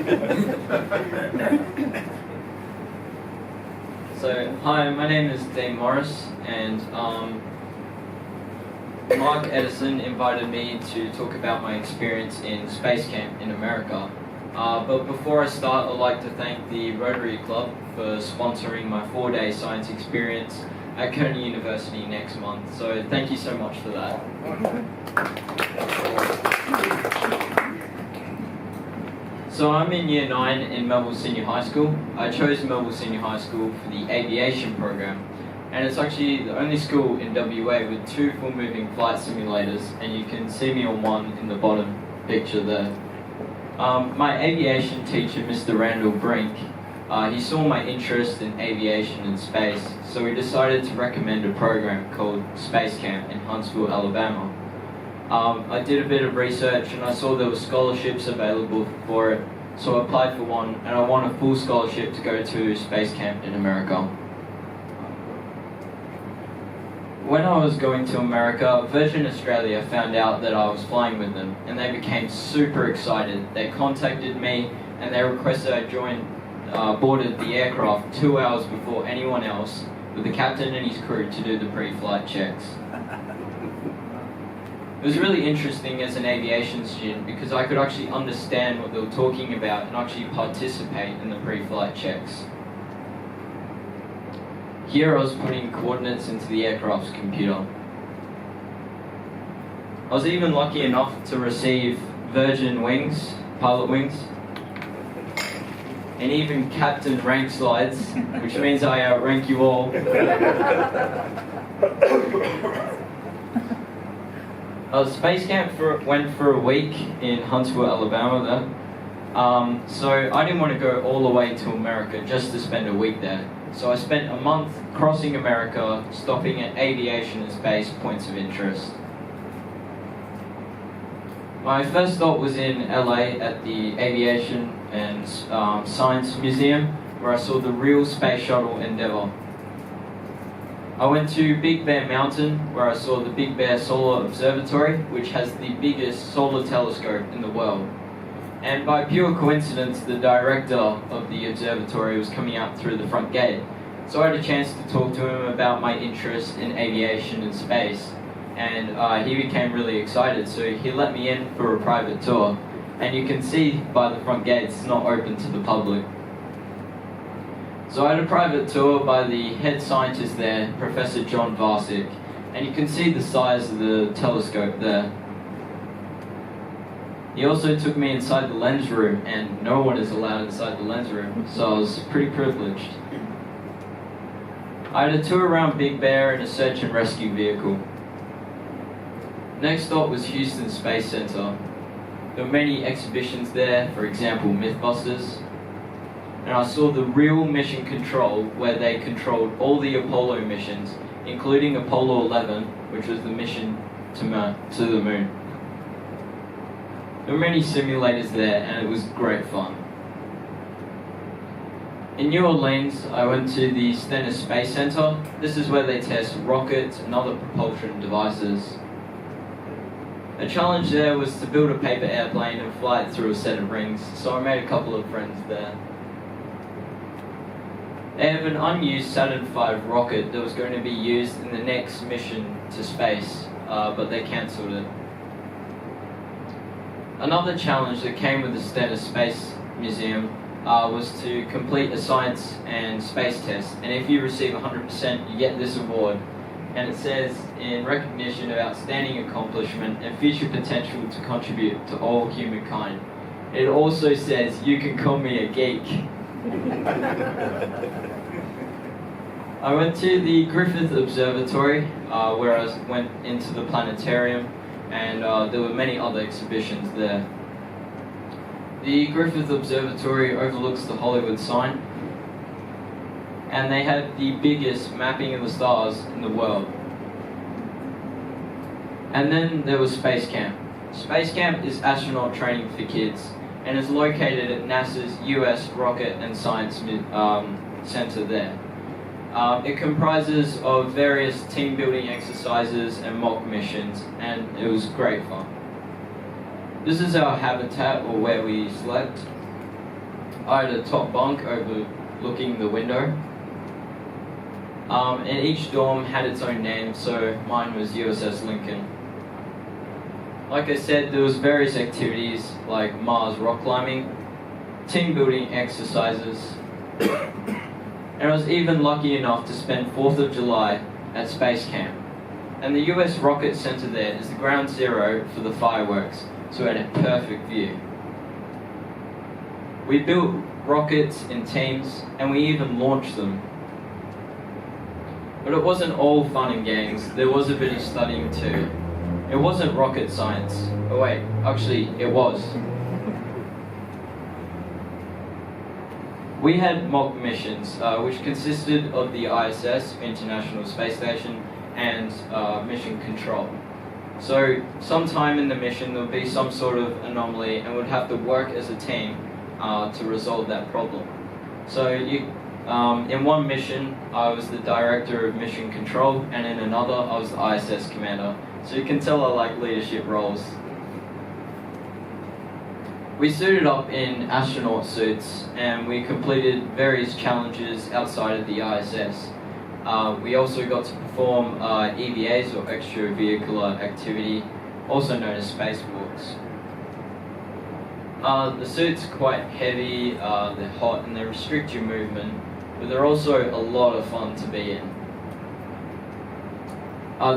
So, hi, my name is Dean Morris, and Mark Edison invited me to talk about my experience in Space Camp in America. But before I start, I'd like to thank the Rotary Club for sponsoring my 4-day science experience at Kearney University next month. So thank you so much for that. So I'm in Year 9 in Melville Senior High School. I chose Melville Senior High School for the aviation program. And it's actually the only school in WA with 2 full-moving flight simulators, and you can see me on one in the bottom picture there. My aviation teacher, Mr. Randall Brink, he saw my interest in aviation and space, so we decided to recommend a program called Space Camp in Huntsville, Alabama. I did a bit of research and I saw there were scholarships available for it, so I applied for one, and I won a full scholarship to go to Space Camp in America. When I was going to America, Virgin Australia found out that I was flying with them, and they became super excited. They contacted me and they requested I boarded the aircraft 2 hours before anyone else, with the captain and his crew to do the pre-flight checks. It was really interesting as an aviation student because I could actually understand what they were talking about and actually participate in the pre-flight checks. Here I was putting coordinates into the aircraft's computer. I was even lucky enough to receive Virgin wings, pilot wings, and even captain rank slides, which means I outrank you all. Space Camp went for a week in Huntsville, Alabama there. So I didn't want to go all the way to America just to spend a week there. So I spent a month crossing America, stopping at aviation and space points of interest. My first stop was in LA at the Aviation and Science Museum, where I saw the real space shuttle Endeavour. I went to Big Bear Mountain, where I saw the Big Bear Solar Observatory, which has the biggest solar telescope in the world. And by pure coincidence, the director of the observatory was coming out through the front gate. So I had a chance to talk to him about my interest in aviation and space. And he became really excited, so he let me in for a private tour. And you can see by the front gate, it's not open to the public. So I had a private tour by the head scientist there, Professor John Varsic. And you can see the size of the telescope there. He also took me inside the lens room, and no one is allowed inside the lens room, so I was pretty privileged. I had a tour around Big Bear in a search and rescue vehicle. Next stop was Houston Space Center. There were many exhibitions there, for example Mythbusters, and I saw the real mission control where they controlled all the Apollo missions, including Apollo 11, which was the mission to the moon. There were many simulators there, and it was great fun. In New Orleans, I went to the Stennis Space Center. This is where they test rockets and other propulsion devices. A challenge there was to build a paper airplane and fly it through a set of rings, so I made a couple of friends there. They have an unused Saturn V rocket that was going to be used in the next mission to space, but they cancelled it. Another challenge that came with the Stennis Space Museum was to complete a science and space test, and if you receive 100% you get this award, and it says, in recognition of outstanding accomplishment and future potential to contribute to all humankind. It also says, you can call me a geek. I went to the Griffith Observatory, where I went into the planetarium, and there were many other exhibitions there. The Griffith Observatory overlooks the Hollywood sign, and they had the biggest mapping of the stars in the world. And then there was Space Camp. Space Camp is astronaut training for kids, and is located at NASA's US Rocket and Science Center there. It comprises of various team building exercises and mock missions, and it was great fun. This is our habitat, or where we slept. I had a top bunk overlooking the window. And each dorm had its own name, so mine was USS Lincoln. Like I said, there was various activities like Mars rock climbing, team building exercises, and I was even lucky enough to spend 4th of July at Space Camp. And the US Rocket Center there is the ground zero for the fireworks, so we had a perfect view. We built rockets in teams, and we even launched them. But it wasn't all fun and games, there was a bit of studying too. It wasn't rocket science. Oh wait, actually it was. We had mock missions, which consisted of the ISS, International Space Station, and mission control. So sometime in the mission there would be some sort of anomaly and we'd have to work as a team to resolve that problem. So in one mission I was the director of mission control, and in another I was the ISS commander. So you can tell I like leadership roles. We suited up in astronaut suits and we completed various challenges outside of the ISS. We also got to perform EVAs, or extravehicular activity, also known as spacewalks. The suits are quite heavy, they're hot and they restrict your movement, but they're also a lot of fun to be in.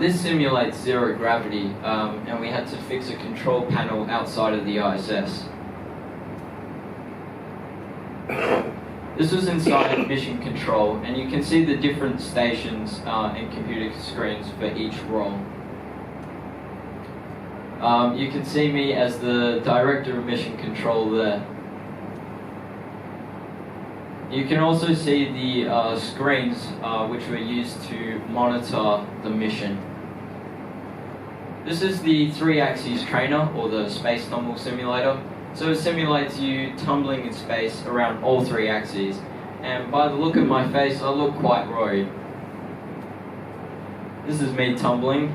This simulates zero gravity, and we had to fix a control panel outside of the ISS. This was inside mission control, and you can see the different stations and computer screens for each role. You can see me as the director of mission control there. You can also see the screens which were used to monitor the mission. This is the 3-axis trainer, or the space tumble simulator. So it simulates you tumbling in space around all 3 axes. And by the look of my face, I look quite worried. This is me tumbling.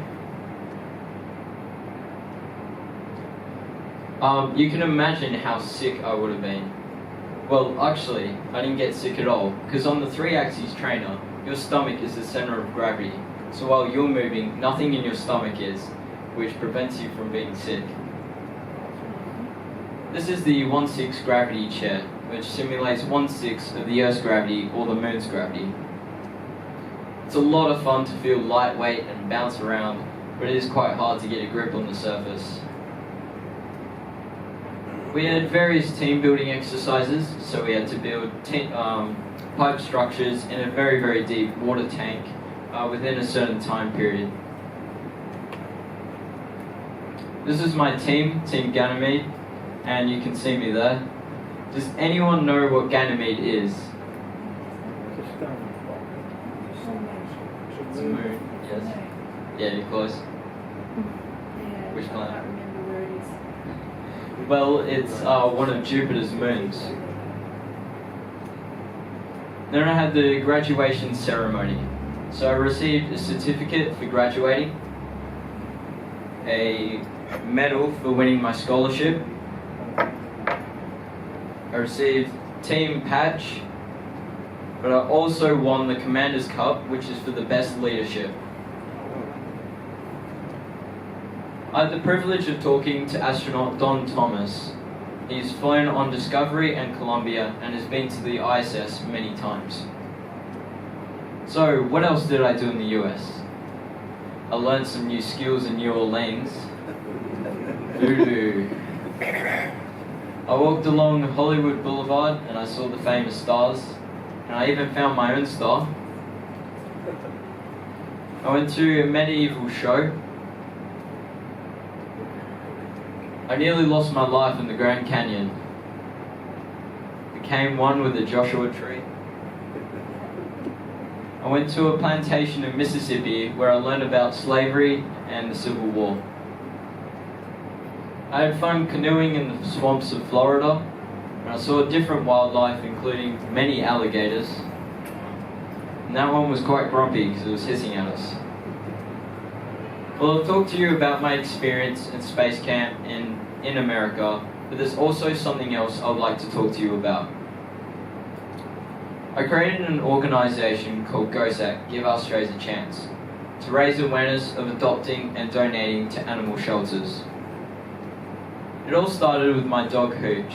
You can imagine how sick I would have been. Well, actually, I didn't get sick at all, because on the 3-axis trainer, your stomach is the center of gravity. So while you're moving, nothing in your stomach is, which prevents you from being sick. This is the 1/6 gravity chair, which simulates 1/6 of the Earth's gravity or the Moon's gravity. It's a lot of fun to feel lightweight and bounce around, but it is quite hard to get a grip on the surface. We had various team building exercises, so we had to build pipe structures in a very, very deep water tank within a certain time period. This is my team, Team Ganymede, and you can see me there. Does anyone know what Ganymede is? It's a moon, yes. Yeah, you're close. Which planet? Well, it's one of Jupiter's moons. Then I had the graduation ceremony. So I received a certificate for graduating, a medal for winning my scholarship. I received team patch, but I also won the Commander's Cup, which is for the best leadership. I had the privilege of talking to astronaut Don Thomas. He's flown on Discovery and Columbia and has been to the ISS many times. So, what else did I do in the US? I learned some new skills in New Orleans. Voodoo. I walked along Hollywood Boulevard and I saw the famous stars, and I even found my own star. I went to a medieval show. I nearly lost my life in the Grand Canyon. Became one with the Joshua tree. I went to a plantation in Mississippi where I learned about slavery and the Civil War. I had fun canoeing in the swamps of Florida, and I saw different wildlife, including many alligators. And that one was quite grumpy because it was hissing at us. Well, I'll talk to you about my experience in Space Camp in America, but there's also something else I would like to talk to you about. I created an organisation called GOSAC, Give Our Strays a Chance, to raise awareness of adopting and donating to animal shelters. It all started with my dog Hooch.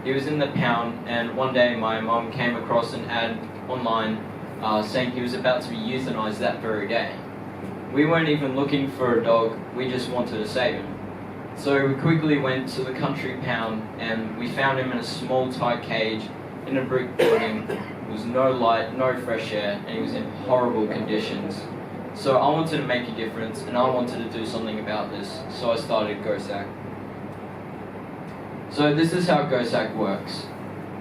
He was in the pound, and one day my mum came across an ad online saying he was about to be euthanized that very day. We weren't even looking for a dog, we just wanted to save him. So we quickly went to the country pound and we found him in a small tight cage in a brick building. There was no light, no fresh air, and he was in horrible conditions. So I wanted to make a difference and I wanted to do something about this, so I started GOSAC. So this is how GOSAC works.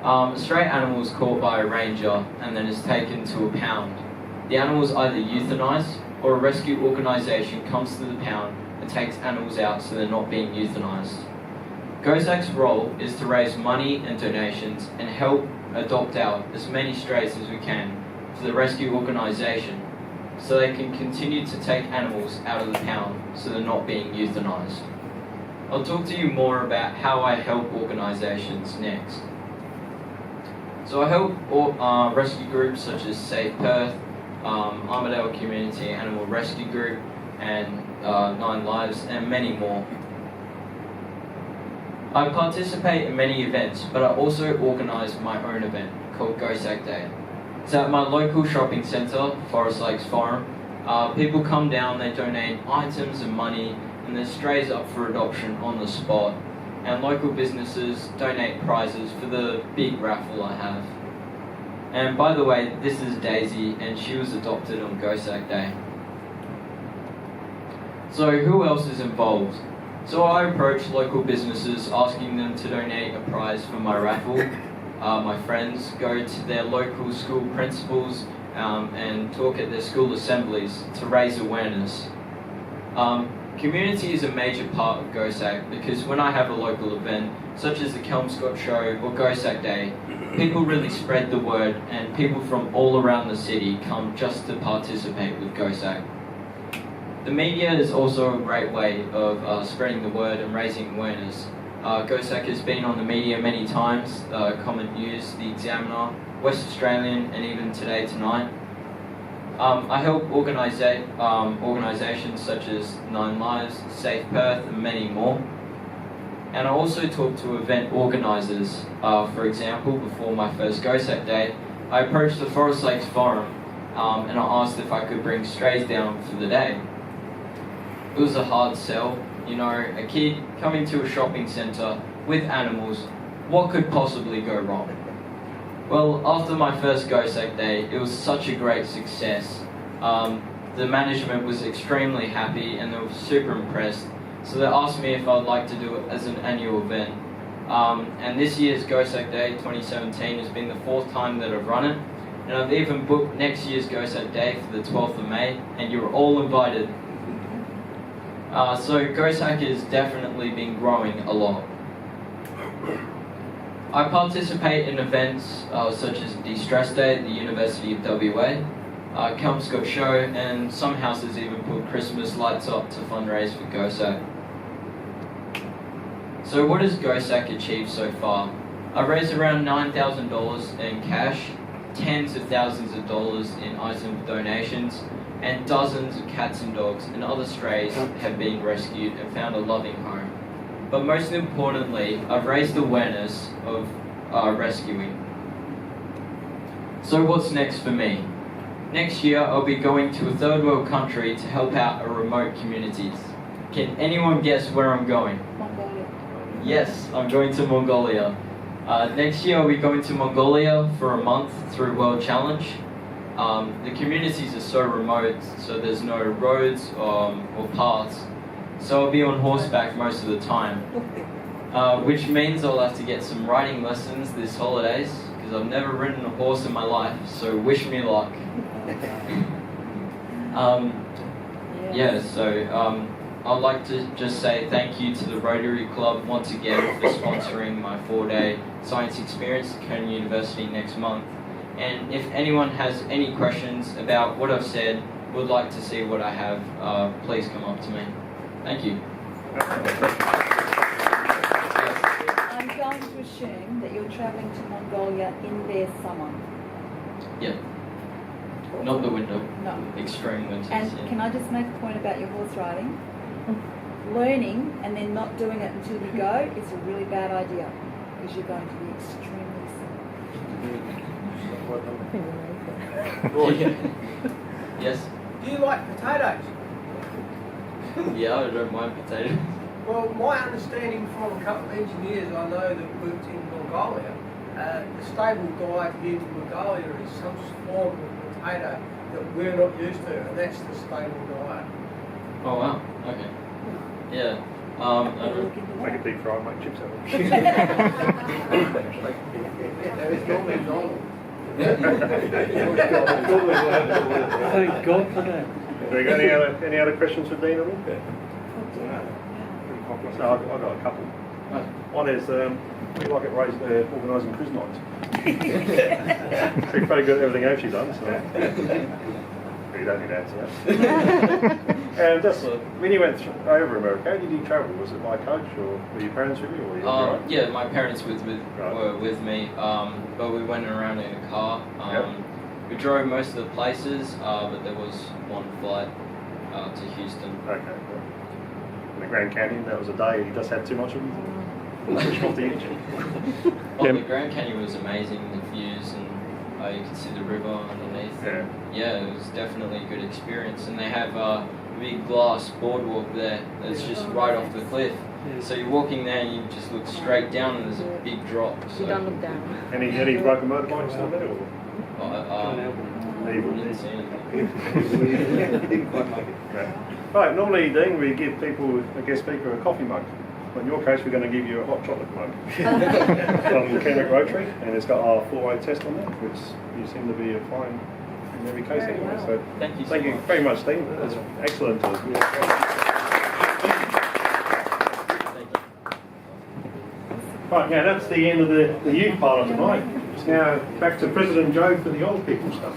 A stray animal is caught by a ranger and then is taken to a pound. The animal is either euthanized or a rescue organisation comes to the pound and takes animals out so they're not being euthanized. GOSAC's role is to raise money and donations and help adopt out as many strays as we can for the rescue organisation so they can continue to take animals out of the pound so they're not being euthanized. I'll talk to you more about how I help organisations next. So I help rescue groups such as Safe Perth, Armidale Community Animal Rescue Group, and 9 Lives, and many more. I participate in many events, but I also organise my own event called GOSAC Day. It's at my local shopping centre, Forest Lakes Forum. People come down, they donate items and money, and there's strays up for adoption on the spot. And local businesses donate prizes for the big raffle I have. And by the way, this is Daisy, and she was adopted on GOSAC Day. So who else is involved? So I approach local businesses asking them to donate a prize for my raffle. My friends go to their local school principals and talk at their school assemblies to raise awareness. Community is a major part of GOSAC because when I have a local event, such as the Kelmscott Show or GOSAC Day, people really spread the word and people from all around the city come just to participate with GOSAC. The media is also a great way of spreading the word and raising awareness. GOSAC has been on the media many times, Common News, The Examiner, West Australian, and even Today Tonight. I help organisations such as 9 Lives, Safe Perth, and many more. And I also talk to event organisers. For example, before my first GOSAC Day, I approached the Forest Lakes Forum and I asked if I could bring strays down for the day. It was a hard sell. You know, a kid coming to a shopping centre with animals, what could possibly go wrong? Well, after my first GOSAC Day, it was such a great success. The management was extremely happy and they were super impressed. So they asked me if I'd like to do it as an annual event. And this year's GOSAC Day 2017 has been the 4th time that I've run it. And I've even booked next year's GOSAC Day for the 12th of May, and you're all invited. So GOSAC has definitely been growing a lot. I participate in events such as De-Stress Day at the University of WA, Kelmscott Show, and some houses even put Christmas lights up to fundraise for GOSAC. So what has GOSAC achieved so far? I've raised around $9,000 in cash, tens of thousands of dollars in item donations, and dozens of cats and dogs and other strays have been rescued and found a loving home. But most importantly, I've raised awareness of rescuing. So what's next for me? Next year, I'll be going to a third world country to help out our remote communities. Can anyone guess where I'm going? Mongolia. Yes, I'm going to Mongolia. Next year, I'll be going to Mongolia for a month through World Challenge. The communities are so remote, so there's no roads or paths. So I'll be on horseback most of the time, which means I'll have to get some riding lessons this holidays, because I've never ridden a horse in my life, so wish me luck. I'd like to just say thank you to the Rotary Club once again for sponsoring my 4-day science experience at Curtin University next month. And if anyone has any questions about what I've said, would like to see what I have, please come up to me. Thank you. I'm going to assume that you're travelling to Mongolia in their summer. Yeah. Not the winter. No. Extreme winters. And yeah. can I just make a point about your horse riding? Learning and then not doing it until you go is a really bad idea because you're going to be extremely sick. Yes. Do you like potatoes? Yeah, I don't mind potatoes. Well, my understanding from a couple of engineers I know that worked in Mongolia, the stable diet here in Mongolia is some form of potato that we're not used to, and that's the stable diet. Oh wow. Okay. Yeah. I don't, Make it deep fried, make chips out of it. It's normally normal. Thank God for that. Have you got any other questions for Dean at all? No, I've got a couple. One is, we like it organising quiz nights. She's pretty good at everything else she's done, so you don't need to answer that. And just when you went over America, how did you travel? Was it by coach or were your parents with you? Or you yeah, my parents were with me, but we went around in a car. We drove most of the places, but there was one flight to Houston. Okay. In the Grand Canyon, that was a day you just had too much of them? Push off the engine. The Grand Canyon was amazing, the views, and you could see the river underneath. Yeah, it was definitely a good experience. And they have a big glass boardwalk there that's just right off the cliff. So you're walking there and you just look straight down and there's a big drop. So. You don't look down. Any broken motorbikes on there? Didn't see anything. Right, normally, Dean, we give people, a guest speaker, a coffee mug. But in your case, we're going to give you a hot chocolate mug from Kenrick Rotary, and it's got our 4-way test on it, which you seem to be applying in every case anyway. So thank you very much, Dean. That's excellent. Thank you. Right, now that's the end of the youth part of tonight. It's now back to President Joe for the old people stuff.